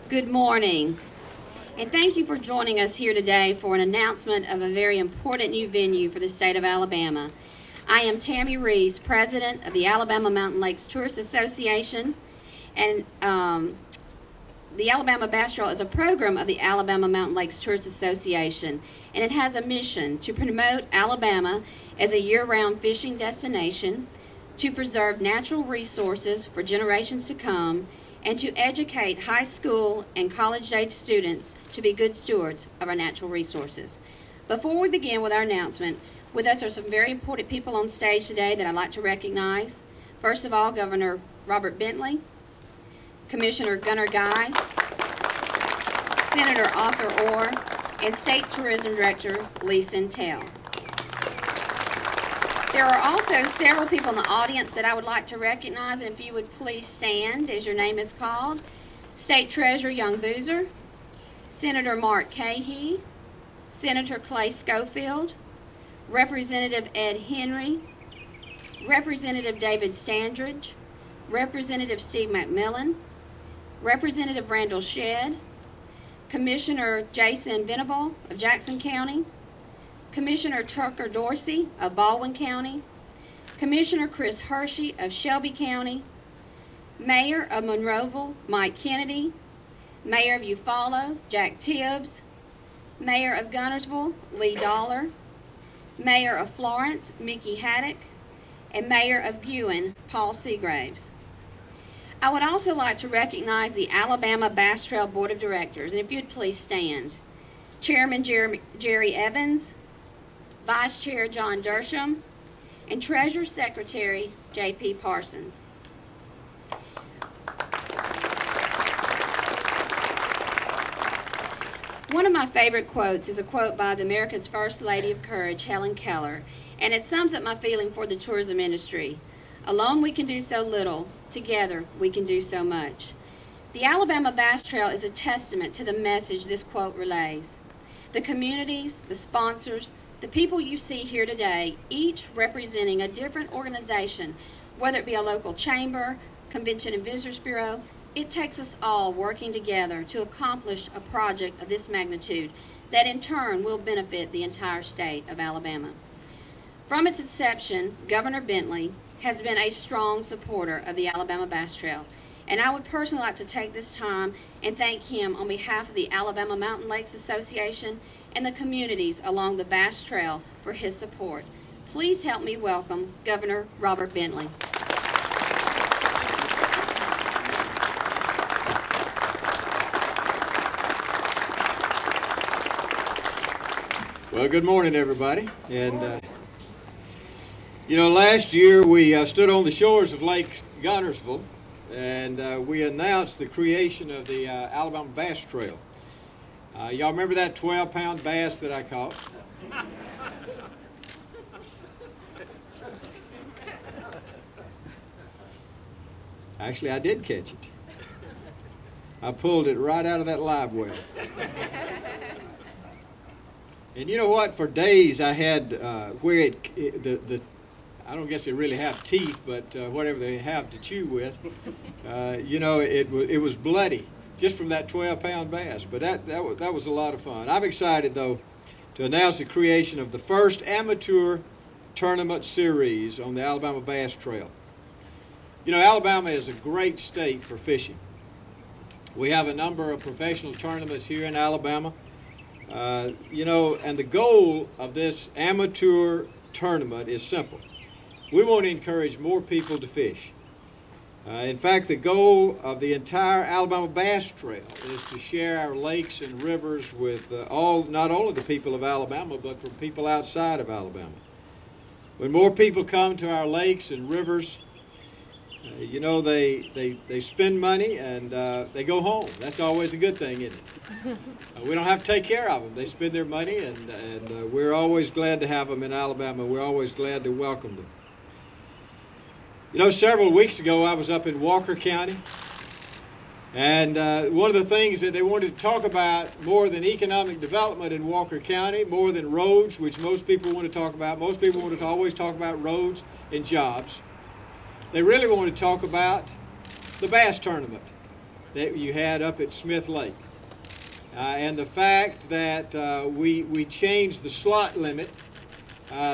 Good morning, and thank you for joining us here today for an announcement of a very important new venue for the state of Alabama. I am Tammy Reese, President of the Alabama Mountain Lakes Tourist Association, and the Alabama Bass Trail is a program of the Alabama Mountain Lakes Tourist Association, and it has a mission to promote Alabama as a year-round fishing destination, to preserve natural resources for generations to come, and to educate high school and college-age students to be good stewards of our natural resources. Before we begin with our announcement, with us are some very important people on stage today that I'd like to recognize. First of all, Governor Robert Bentley, Commissioner Gunnar Guy, Senator Arthur Orr, and State Tourism Director Lee Centel. There are also several people in the audience that I would like to recognize, and if you would please stand as your name is called. State Treasurer Young Boozer, Senator Mark Cahey, Senator Clay Schofield, Representative Ed Henry, Representative David Standridge, Representative Steve McMillan, Representative Randall Shedd, Commissioner Jason Venable of Jackson County, Commissioner Tucker Dorsey of Baldwin County, Commissioner Chris Hershey of Shelby County, Mayor of Monroeville Mike Kennedy, Mayor of Eufaula Jack Tibbs, Mayor of Gunnersville Lee Dollar, Mayor of Florence Mickey Haddock, and Mayor of Buin Paul Seagraves. I would also like to recognize the Alabama Bass Trail Board of Directors, and if you'd please stand. Chairman Jerry Evans, Vice Chair John Dersham, and Treasurer Secretary J.P. Parsons. One of my favorite quotes is a quote by the America's First Lady of Courage, Helen Keller, and it sums up my feeling for the tourism industry. Alone we can do so little, together we can do so much. The Alabama Bass Trail is a testament to the message this quote relays. The communities, the sponsors, the people you see here today, each representing a different organization, whether it be a local chamber, Convention and Visitors Bureau, it takes us all working together to accomplish a project of this magnitude that in turn will benefit the entire state of Alabama. From its inception, Governor Bentley has been a strong supporter of the Alabama Bass Trail, and I would personally like to take this time and thank him on behalf of the Alabama Mountain Lakes Association and the communities along the Bass Trail for his support. Please help me welcome Governor Robert Bentley. Well, good morning, everybody. And you know, last year we stood on the shores of Lake Gunnersville, and we announced the creation of the Alabama Bass Trail. Y'all remember that 12-pound bass that I caught? Actually, I did catch it. I pulled it right out of that live well. And you know what? For days I had where I don't guess they really have teeth, but whatever they have to chew with, you know, it was bloody just from that 12-pound bass. But that was a lot of fun. I'm excited though to announce the creation of the first amateur tournament series on the Alabama Bass Trail. You know, Alabama is a great state for fishing. We have a number of professional tournaments here in Alabama. You know, and the goal of this amateur tournament is simple. We want to encourage more people to fish. In fact, the goal of the entire Alabama Bass Trail is to share our lakes and rivers with not only the people of Alabama, but from people outside of Alabama. When more people come to our lakes and rivers, you know, they spend money and they go home. That's always a good thing, isn't it? We don't have to take care of them. They spend their money, and we're always glad to have them in Alabama. We're always glad to welcome them. You know, several weeks ago I was up in Walker County, and one of the things that they wanted to talk about more than economic development in Walker County, more than roads, which most people want to talk about. Most people want to always talk about roads and jobs. They really want to talk about the bass tournament. that you had up at Smith Lake. And the fact that we changed the slot limit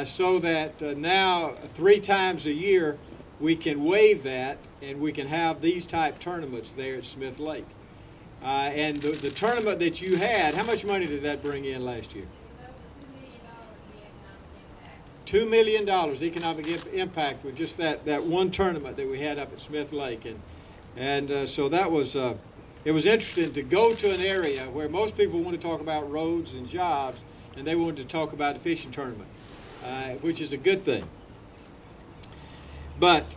so that now 3 times a year we can waive that and we can have these type tournaments there at Smith Lake. And the tournament that you had, how much money did that bring in last year? $2 million economic impact with just that one tournament that we had up at Smith Lake. And so that was, it was interesting to go to an area where most people want to talk about roads and jobs, and they wanted to talk about the fishing tournament, which is a good thing. But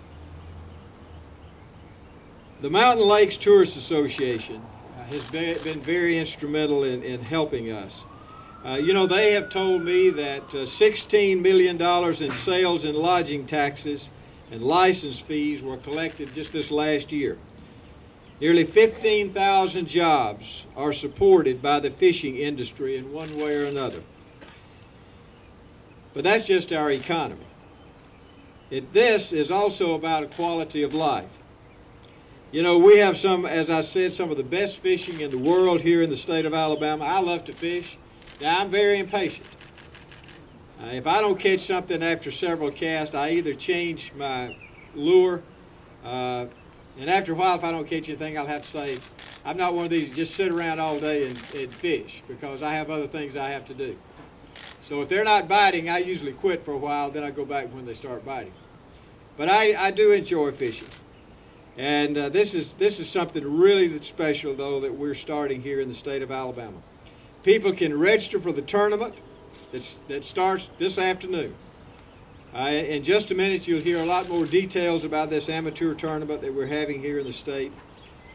the Mountain Lakes Tourist Association has been very instrumental in helping us. You know, they have told me that $16 million in sales and lodging taxes and license fees were collected just this last year. Nearly 15,000 jobs are supported by the fishing industry in one way or another. But that's just our economy. This is also about a quality of life. You know, we have some, as I said, some of the best fishing in the world here in the state of Alabama. I love to fish. Now, I'm very impatient. If I don't catch something after several casts, I either change my lure, and after a while, if I don't catch anything, I'll have to say, I'm not one of these that just sit around all day and fish, because I have other things I have to do. So if they're not biting, I usually quit for a while, then I go back when they start biting. But I do enjoy fishing. And this is something really that's special, though, that we're starting here in the state of Alabama. People can register for the tournament that starts this afternoon. In just a minute, you'll hear a lot more details about this amateur tournament that we're having here in the state.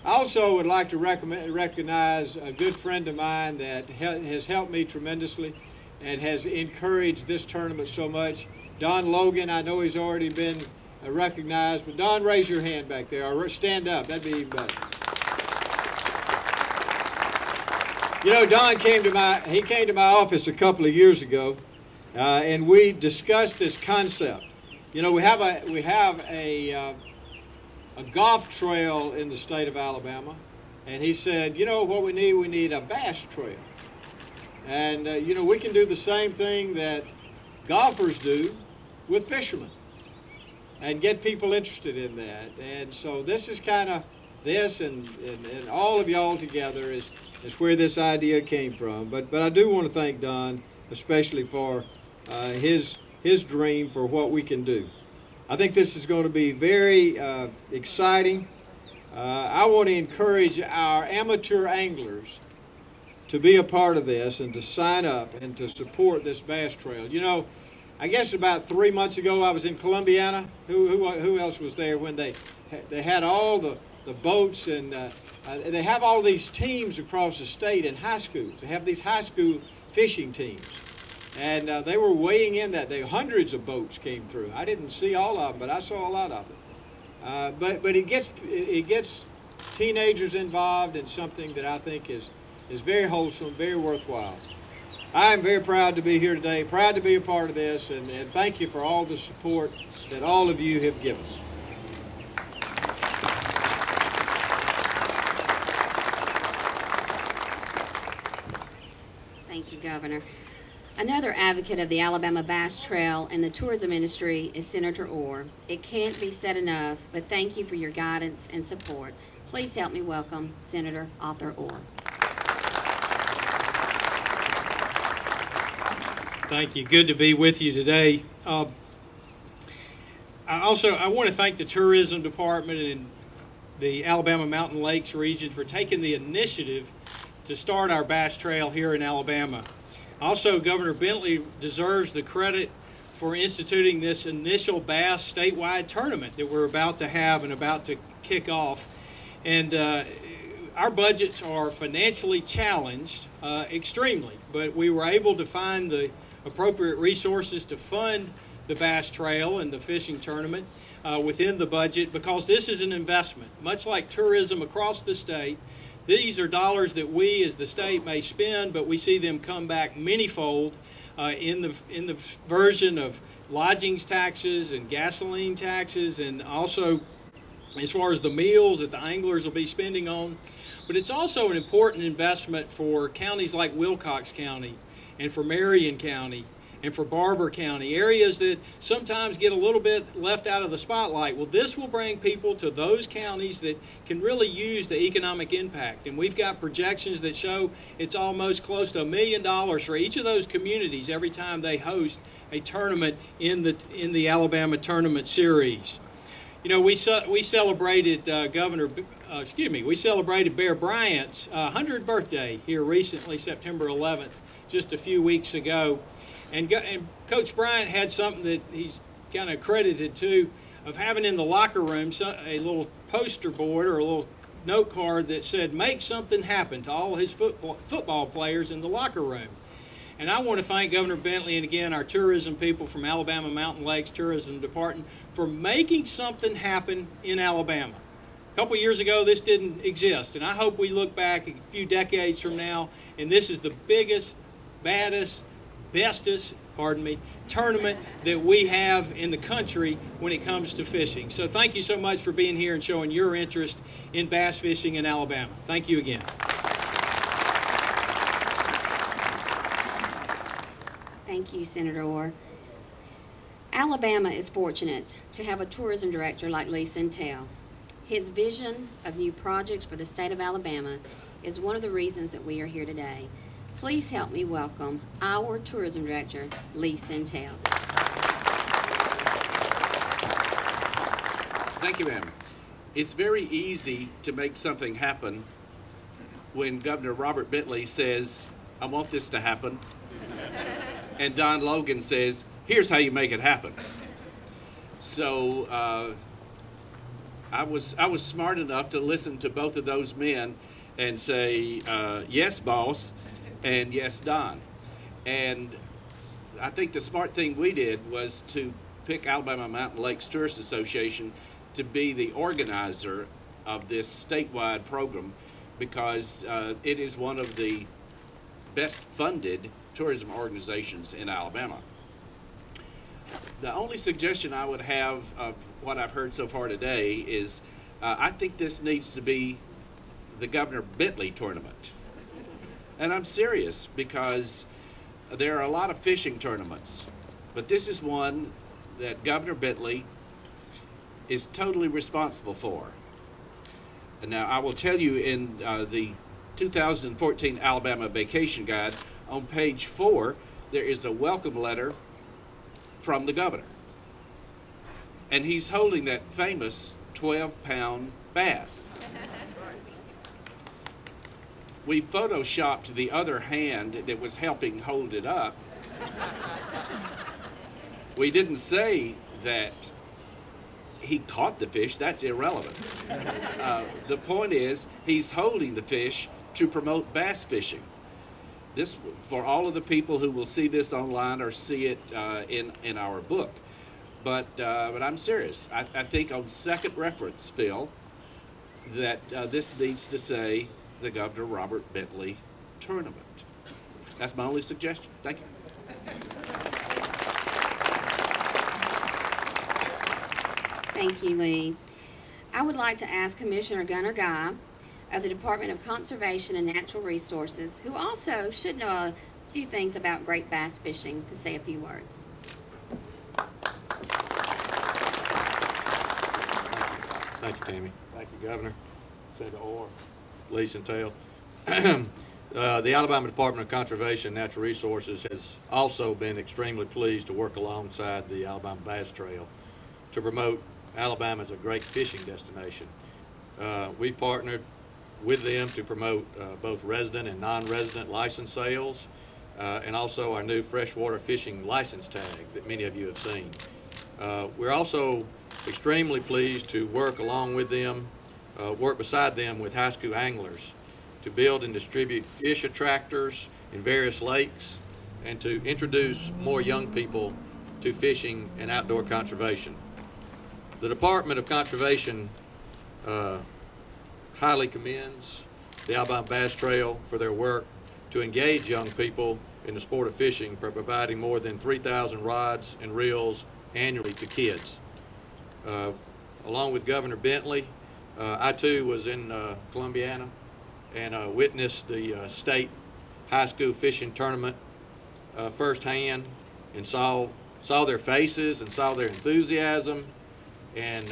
I also would like to recognize a good friend of mine that has helped me tremendously and has encouraged this tournament so much. Don Logan, I know he's already been recognized, but Don, raise your hand back there, or stand up, that'd be even better. You know, Don came to my office a couple of years ago, and we discussed this concept. You know, we have a golf trail in the state of Alabama, and he said, you know what we need? We need a bass trail. And you know, we can do the same thing that golfers do with fishermen and get people interested in that. And so this is kind of, this and all of y'all together is where this idea came from. But I do want to thank Don, especially for his dream for what we can do. I think this is going to be very exciting. I want to encourage our amateur anglers to be a part of this and to sign up and to support this bass trail. You know, I guess about 3 months ago I was in Columbiana. Who else was there when they had all the boats, and they have all these teams across the state in high schools. They have these high school fishing teams. And they were weighing in that day. Hundreds of boats came through. I didn't see all of them, but I saw a lot of them. But it gets teenagers involved in something that I think is very wholesome, very worthwhile. I am very proud to be here today, proud to be a part of this, and thank you for all the support that all of you have given. Thank you, Governor. Another advocate of the Alabama Bass Trail and the tourism industry is Senator Orr. It can't be said enough, but thank you for your guidance and support. Please help me welcome Senator Arthur Orr. Thank you. Good to be with you today. I want to thank the Tourism Department and the Alabama Mountain Lakes region for taking the initiative to start our bass trail here in Alabama. Also, Governor Bentley deserves the credit for instituting this initial bass statewide tournament that we're about to have and about to kick off. And our budgets are financially challenged, extremely, but we were able to find the appropriate resources to fund the bass trail and the fishing tournament within the budget, because this is an investment. Much like tourism across the state, these are dollars that we as the state may spend, but we see them come back manyfold in the version of lodgings taxes and gasoline taxes, and also as far as the meals that the anglers will be spending on. But it's also an important investment for counties like Wilcox County and for Marion County and for Barber County, areas that sometimes get a little bit left out of the spotlight. Well, this will bring people to those counties that can really use the economic impact. And we've got projections that show it's almost close to $1 million for each of those communities every time they host a tournament in the Alabama Tournament Series. You know, we celebrated we celebrated Bear Bryant's 100th birthday here recently, September 11th, just a few weeks ago. And Coach Bryant had something that he's kind of credited to, of having in the locker room a little poster board or a little note card that said, "Make something happen," to all his football players in the locker room. And I want to thank Governor Bentley and again our tourism people from Alabama Mountain Lakes Tourism Department for making something happen in Alabama. A couple years ago this didn't exist, and I hope we look back a few decades from now and this is the biggest, baddest, bestest, tournament that we have in the country when it comes to fishing. So thank you so much for being here and showing your interest in bass fishing in Alabama. Thank you again. Thank you, Senator Orr. Alabama is fortunate to have a tourism director like Lee Centel. His vision of new projects for the state of Alabama is one of the reasons that we are here today. Please help me welcome our tourism director, Lee Centel. Thank you, ma'am. It's very easy to make something happen when Governor Robert Bentley says, "I want this to happen," and Don Logan says, "Here's how you make it happen." So I was smart enough to listen to both of those men and say, "Yes, boss," and "Yes, Don." And I think the smart thing we did was to pick Alabama Mountain Lakes Tourist Association to be the organizer of this statewide program because it is one of the best funded tourism organizations in Alabama. The only suggestion I would have of what I've heard so far today is I think this needs to be the Governor Bentley tournament. And I'm serious because there are a lot of fishing tournaments, but this is one that Governor Bentley is totally responsible for. And now I will tell you in the 2014 Alabama Vacation Guide, on page 4, there is a welcome letter from the governor. And he's holding that famous 12-pound bass. We photoshopped the other hand that was helping hold it up. We didn't say that he caught the fish. That's irrelevant. The point is, he's holding the fish to promote bass fishing. This, for all of the people who will see this online or see it in our book. But I'm serious. I think on second reference, Phil, that this needs to say the Governor Robert Bentley tournament. That's my only suggestion. Thank you. Thank you, Lee. I would like to ask Commissioner Gunnar Guy of the Department of Conservation and Natural Resources, who also should know a few things about great bass fishing, to say a few words. Thank you, Tammy. Thank you, Governor, Senator Orr, Lee Centel. The Alabama Department of Conservation and Natural Resources has also been extremely pleased to work alongside the Alabama Bass Trail to promote Alabama as a great fishing destination. We've partnered with them to promote both resident and non-resident license sales and also our new freshwater fishing license tag that many of you have seen. We're also extremely pleased to work along with them, work beside them with high school anglers to build and distribute fish attractors in various lakes and to introduce more young people to fishing and outdoor conservation. The Department of Conservation highly commends the Alabama Bass Trail for their work to engage young people in the sport of fishing by providing more than 3,000 rods and reels annually to kids. along with Governor Bentley, I too was in Columbiana and witnessed the state high school fishing tournament firsthand, and saw their faces and saw their enthusiasm, and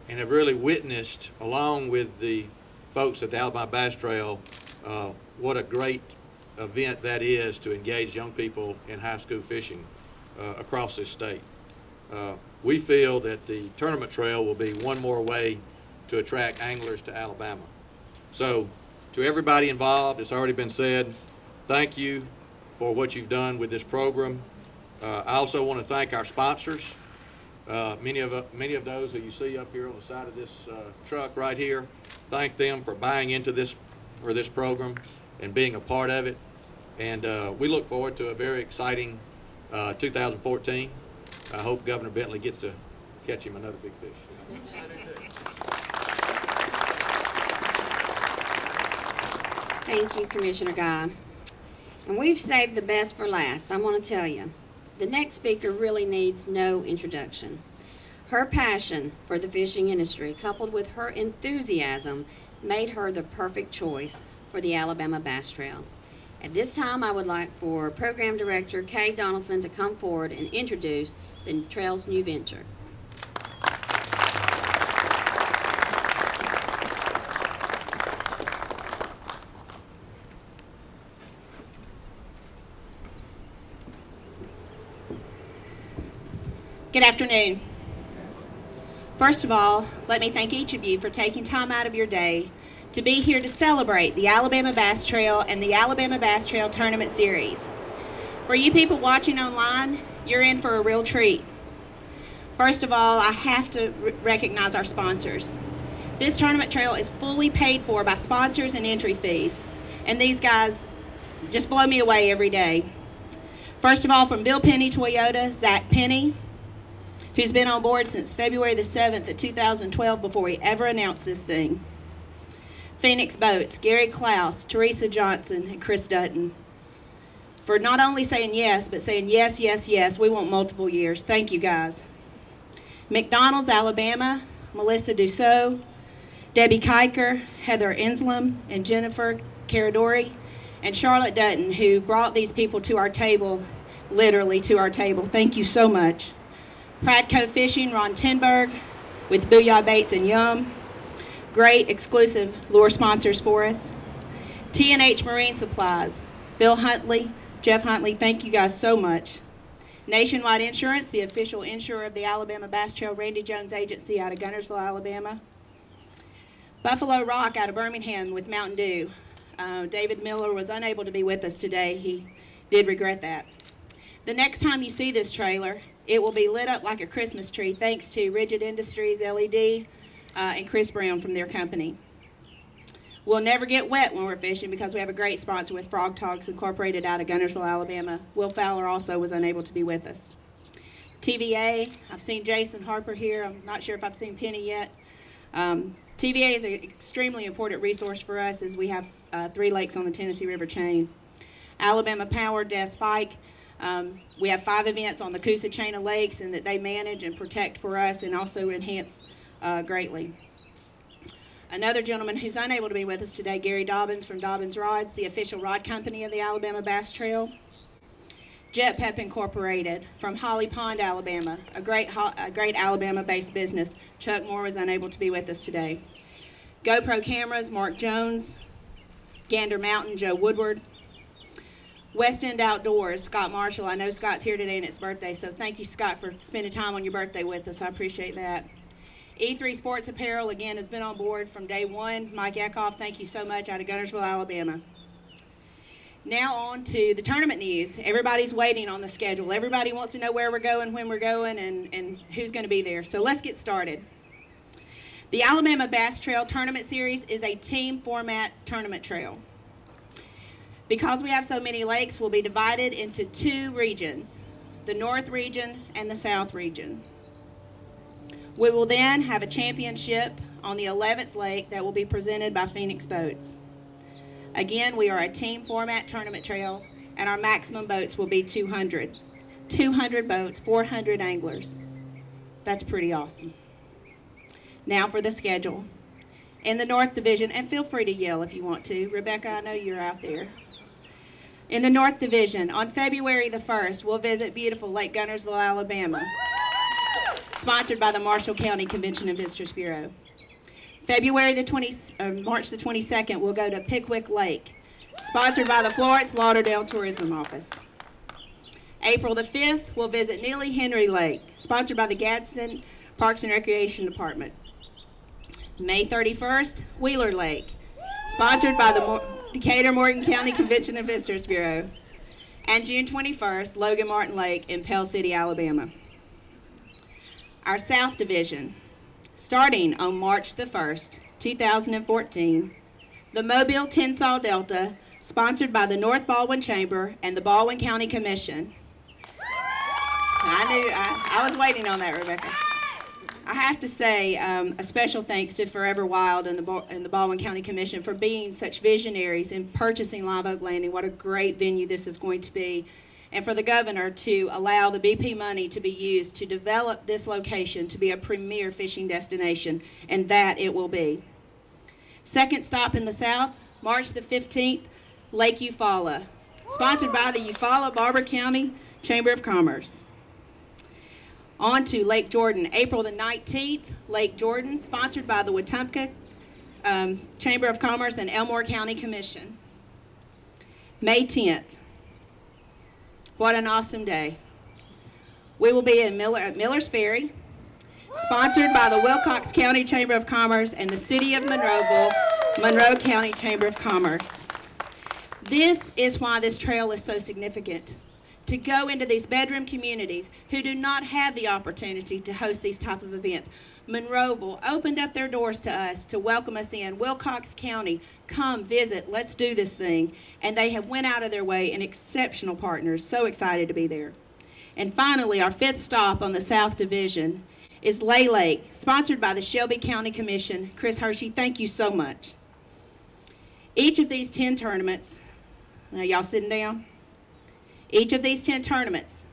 have really witnessed, along with the folks at the Alabama Bass Trail, what a great event that is to engage young people in high school fishing across this state. We feel that the tournament trail will be one more way to attract anglers to Alabama. So to everybody involved, it's already been said, thank you for what you've done with this program. I also want to thank our sponsors. Many of those who you see up here on the side of this truck right here, thank them for buying into this program and being a part of it. And we look forward to a very exciting 2014. I hope Governor Bentley gets to catch him another big fish. Thank you, Commissioner Guy. And we've saved the best for last. I want to tell you, the next speaker really needs no introduction. Her passion for the fishing industry, coupled with her enthusiasm, made her the perfect choice for the Alabama Bass Trail. At this time, I would like for Program Director Kay Donaldson to come forward and introduce the trail's new venture. Good afternoon. First of all, let me thank each of you for taking time out of your day to be here to celebrate the Alabama Bass Trail and the Alabama Bass Trail Tournament Series. For you people watching online, you're in for a real treat. First of all, I have to recognize our sponsors. This tournament trail is fully paid for by sponsors and entry fees, and these guys just blow me away every day. First of all, from Bill Penny Toyota, Zach Penny, who's been on board since February the 7th of 2012 before we ever announced this thing. Phoenix Boats, Gary Klaus, Teresa Johnson, and Chris Dutton, for not only saying yes, but saying yes, yes, yes. We want multiple years. Thank you, guys. McDonald's, Alabama, Melissa Dussault, Debbie Kiker, Heather Enslam, and Jennifer Caradori, and Charlotte Dutton, who brought these people to our table, literally to our table. Thank you so much. Pradco Fishing, Ron Tenberg, with Booyah Baits and Yum. Great exclusive lure sponsors for us. T&H Marine Supplies, Bill Huntley, Jeff Huntley, thank you guys so much. Nationwide Insurance, the official insurer of the Alabama Bass Trail, Randy Jones Agency out of Guntersville, Alabama. Buffalo Rock out of Birmingham with Mountain Dew. David Miller was unable to be with us today. He did regret that. The next time you see this trailer, it will be lit up like a Christmas tree thanks to Rigid Industries LED and Chris Brown from their company. We'll never get wet when we're fishing because we have a great sponsor with Frog Togs Incorporated out of Guntersville, Alabama. Will Fowler also was unable to be with us. TVA, I've seen Jason Harper here. I'm not sure if I've seen Penny yet. TVA is an extremely important resource for us as we have 3 lakes on the Tennessee River chain. Alabama Power, Des Fike. We have 5 events on the Coosa chain of lakes and that they manage and protect for us and also enhance greatly. Another gentleman who's unable to be with us today, Gary Dobbins from Dobbins Rods, the official rod company of the Alabama Bass Trail. Jet Pep Incorporated from Holly Pond, Alabama, a great Alabama-based business. Chuck Moore was unable to be with us today. GoPro Cameras, Mark Jones. Gander Mountain, Joe Woodward. West End Outdoors, Scott Marshall. I know Scott's here today and it's birthday, so thank you, Scott, for spending time on your birthday with us. I appreciate that. E3 Sports Apparel, again, has been on board from day one. Mike Eckhoff, thank you so much, out of Guntersville, Alabama. Now on to the tournament news. Everybody's waiting on the schedule. Everybody wants to know where we're going, when we're going, and who's going to be there. So let's get started. The Alabama Bass Trail Tournament Series is a team format tournament trail. Because we have so many lakes, we'll be divided into 2 regions, the North region and the South region. We will then have a championship on the 11th lake that will be presented by Phoenix Boats. Again, we are a team format tournament trail, and our maximum boats will be 200. 200 boats, 400 anglers. That's pretty awesome. Now for the schedule. In the North Division, and feel free to yell if you want to. Rebecca, I know you're out there. In the North Division, on February the 1st, we'll visit beautiful Lake Gunnersville, Alabama, sponsored by the Marshall County Convention and Visitors Bureau. March the 22nd, we'll go to Pickwick Lake, sponsored by the Florence Lauderdale Tourism Office. April the 5th, we'll visit Neely Henry Lake, sponsored by the Gadsden Parks and Recreation Department. May 31st, Wheeler Lake, sponsored by the Decatur Morgan County Convention and Visitors Bureau. And June 21st, Logan Martin Lake in Pell City, Alabama. Our South Division, starting on March the 1st, 2014, the Mobile Tensile Delta, sponsored by the North Baldwin Chamber and the Baldwin County Commission. I was waiting on that, Rebecca. I have to say a special thanks to Forever Wild and the Baldwin County Commission for being such visionaries in purchasing Live Oak Landing. What a great venue this is going to be. And for the governor to allow the BP money to be used to develop this location to be a premier fishing destination, and that it will be. Second stop in the South, March the 15th, Lake Eufaula, sponsored by the Eufaula-Barbour County Chamber of Commerce. On to Lake Jordan, April the 19th, Lake Jordan, sponsored by the Wetumpka Chamber of Commerce and Elmore County Commission. May 10th, what an awesome day. We will be at Miller's Ferry, sponsored by the Wilcox County Chamber of Commerce and the City of Monroeville, Monroe County Chamber of Commerce. This is why this trail is so significant. To go into these bedroom communities who do not have the opportunity to host these type of events. Monroeville opened up their doors to us to welcome us in. Wilcox County, come visit, let's do this thing. And they have went out of their way, and exceptional partners, so excited to be there. And finally, our fifth stop on the South Division is Lay Lake, sponsored by the Shelby County Commission. Chris Hershey, thank you so much. Each of these 10 tournaments, now y'all sitting down? Each of these 10 tournaments,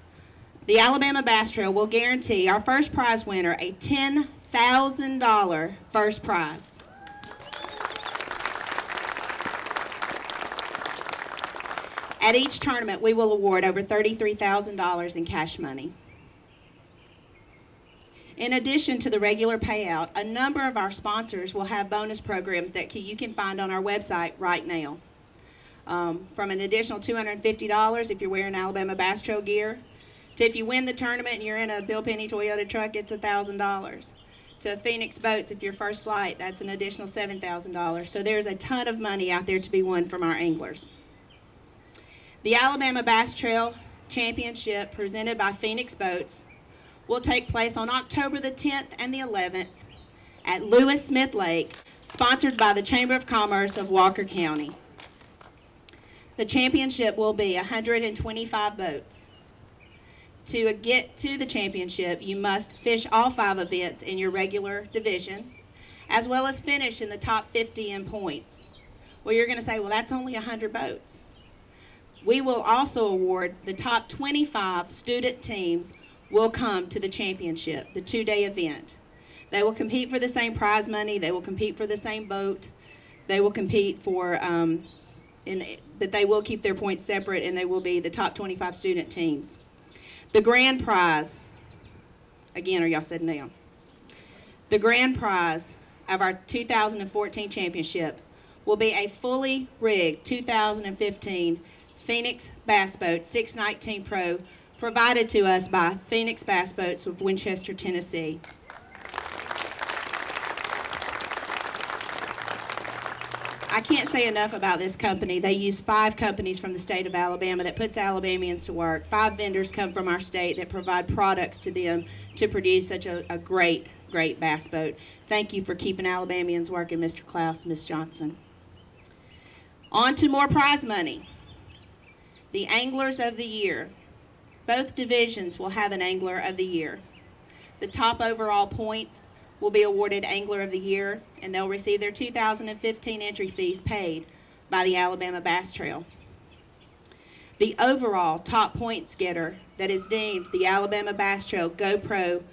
the Alabama Bass Trail will guarantee our first prize winner a $10,000 first prize. At each tournament, we will award over $33,000 in cash money. In addition to the regular payout, a number of our sponsors will have bonus programs that you can find on our website right now. From an additional $250 if you're wearing Alabama Bass Trail gear, to if you win the tournament and you're in a Bill Penny Toyota truck, it's $1,000. To Phoenix Boats, if your first flight, that's an additional $7,000. So there's a ton of money out there to be won from our anglers. The Alabama Bass Trail Championship, presented by Phoenix Boats, will take place on October the 10th and the 11th at Lewis Smith Lake, sponsored by the Chamber of Commerce of Walker County. The championship will be 125 boats. To get to the championship, you must fish all 5 events in your regular division, as well as finish in the top 50 in points. Well, you're going to say, well, that's only 100 boats. We will also award the top 25 student teams will come to the championship, the 2-day event. They will compete for the same prize money. They will compete for the same boat. They will compete for... but they will keep their points separate, and they will be the top 25 student teams. The grand prize, again, are y'all sitting down? The grand prize of our 2014 championship will be a fully rigged 2015 Phoenix Bass Boat 619 Pro, provided to us by Phoenix Bass Boats of Winchester, Tennessee. I can't say enough about this company. They use 5 companies from the state of Alabama that puts Alabamians to work. 5 vendors come from our state that provide products to them to produce such a great, great bass boat. Thank you for keeping Alabamians working, Mr. Klaus, Ms. Johnson. On to more prize money. The Anglers of the Year. Both divisions will have an Angler of the Year. The top overall points will be awarded Angler of the Year, and they'll receive their 2015 entry fees paid by the Alabama Bass Trail. The overall top points getter that is deemed the Alabama Bass Trail GoPro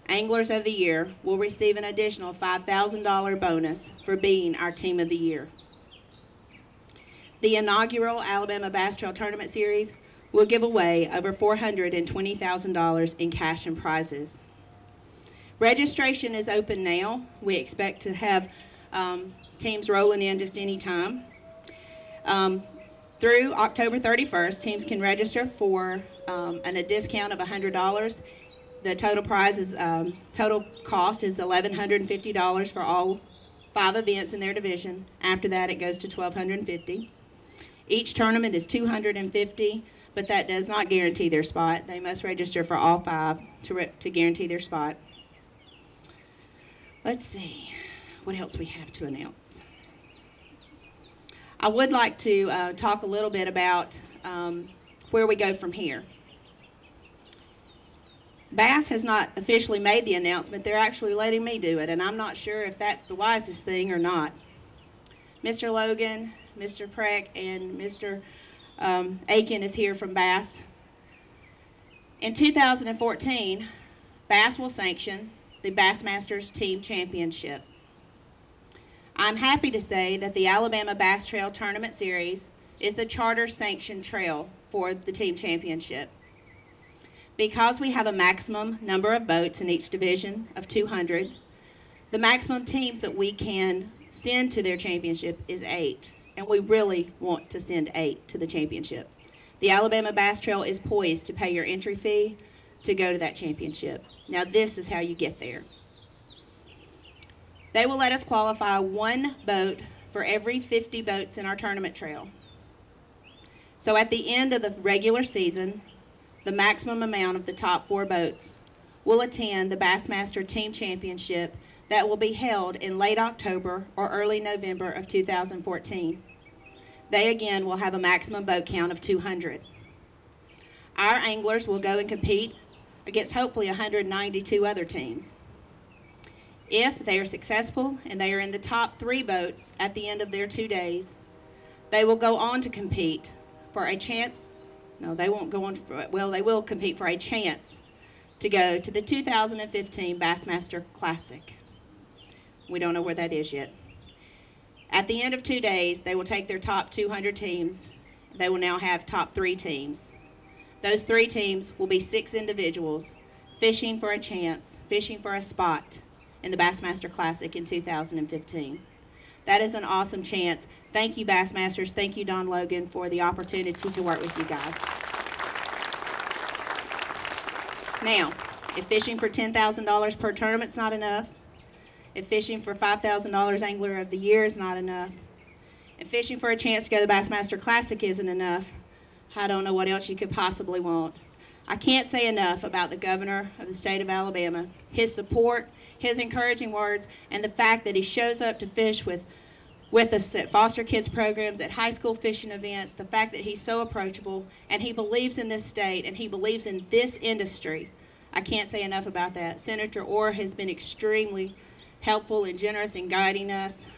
Anglers of the Year will receive an additional $5,000 bonus for being our Team of the Year. The inaugural Alabama Bass Trail Tournament Series will give away over $420,000 in cash and prizes. Registration is open now. We expect to have teams rolling in just any time. Through October 31st, teams can register for a discount of $100. The total prize is total cost is $1,150 for all 5 events in their division. After that, it goes to $1,250. Each tournament is $250, but that does not guarantee their spot. They must register for all 5 to guarantee their spot. Let's see what else we have to announce. I would like to talk a little bit about where we go from here. Bass has not officially made the announcement. They're actually letting me do it, and I'm not sure if that's the wisest thing or not. Mr. Logan, Mr. Preck, and Mr. Aiken is here from Bass. In 2014, Bass will sanction the Bassmasters Team Championship. I'm happy to say that the Alabama Bass Trail Tournament Series is the charter-sanctioned trail for the Team Championship. Because we have a maximum number of boats in each division of 200, the maximum teams that we can send to their championship is 8, and we really want to send 8 to the championship. The Alabama Bass Trail is poised to pay your entry fee to go to that championship. Now this is how you get there. They will let us qualify 1 boat for every 50 boats in our tournament trail. So at the end of the regular season, the maximum amount of the top 4 boats will attend the Bassmaster Team Championship that will be held in late October or early November of 2014. They again will have a maximum boat count of 200. Our anglers will go and compete against hopefully 192 other teams. If they are successful and they are in the top 3 boats at the end of their 2 days, they will go on to compete for a chance. No, they won't go on. Well, they will compete for a chance to go to the 2015 Bassmaster Classic. We don't know where that is yet. At the end of 2 days, they will take their top 200 teams. They will now have top 3 teams. Those 3 teams will be 6 individuals fishing for a chance, fishing for a spot in the Bassmaster Classic in 2015. That is an awesome chance. Thank you, Bassmasters. Thank you, Don Logan, for the opportunity to work with you guys. Now, if fishing for $10,000 per tournament is not enough, if fishing for $5,000 Angler of the Year is not enough, if fishing for a chance to go to the Bassmaster Classic isn't enough, I don't know what else you could possibly want. I can't say enough about the governor of the state of Alabama, his support, his encouraging words, and the fact that he shows up to fish with us at foster kids programs, at high school fishing events, the fact that he's so approachable, and he believes in this state, and he believes in this industry. I can't say enough about that. Senator Orr has been extremely helpful and generous in guiding us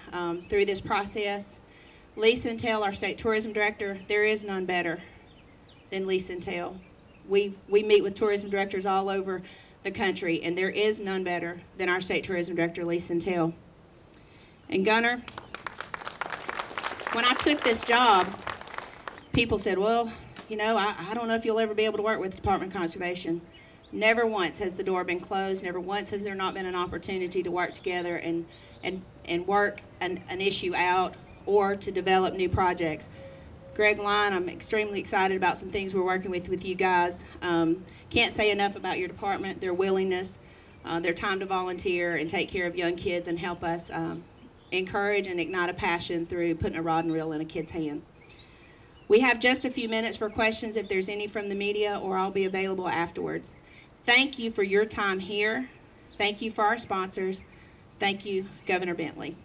through this process. Lee Centel, our state tourism director, there is none better than Lee Centel. We meet with tourism directors all over the country, and there is none better than our state tourism director, Lee Centel. And Gunner, when I took this job, people said, well, you know, I don't know if you'll ever be able to work with the Department of Conservation. Never once has the door been closed. Never once has there not been an opportunity to work together and work an issue out or to develop new projects. Greg Line, I'm extremely excited about some things we're working with you guys. Can't say enough about your department, their willingness, their time to volunteer and take care of young kids and help us encourage and ignite a passion through putting a rod and reel in a kid's hand. We have just a few minutes for questions if there's any from the media, or I'll be available afterwards. Thank you for your time here. Thank you for our sponsors. Thank you, Governor Bentley.